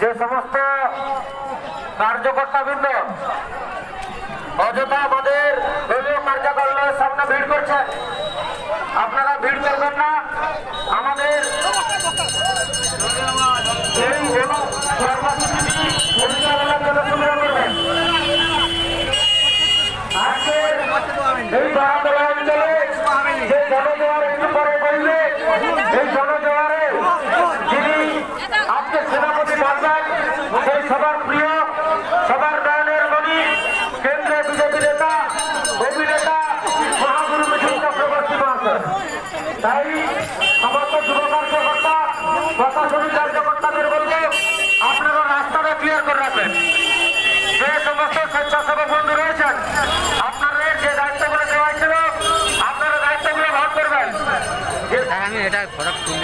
যে সমস্ত কার্যকর্তাবৃন্দ অযথা আমাদের দলীয় কার্যক্রমের সামনে ভিড় করছেন, আপনারা ভিড় করবেন না। আমাদের এই কর্মসূচিটি পরিচালনার জন্য সুবিধা করবেন। আজকের এই বারাতলা অঞ্চলে যে জনজোয়ার একটু পরে বলবে, এই জনজোয়ারে যিনি আজকে সেনাপতি থাকবেন, সেই সবার প্রিয়, সবার নয়নের মণি, কেন্দ্রীয় বিজেপি নেতা, অভিনেতা মহাগুরু মিঠুন চক্রবর্তী মহাশয়। তাই সমস্ত যুব কার্যকর্তা, প্রশাসনিক কার্যকর্তাদের বলবো আপনারা রাস্তাটা ক্লিয়ার করে রাখবেন। যে সমস্ত স্বেচ্ছাসেবক বন্ধু রয়েছেন, আপনাদের যে দায়িত্বগুলো দেওয়া হয়েছিল আপনারা দায়িত্বগুলো ভাগ করবেন। আমি এটা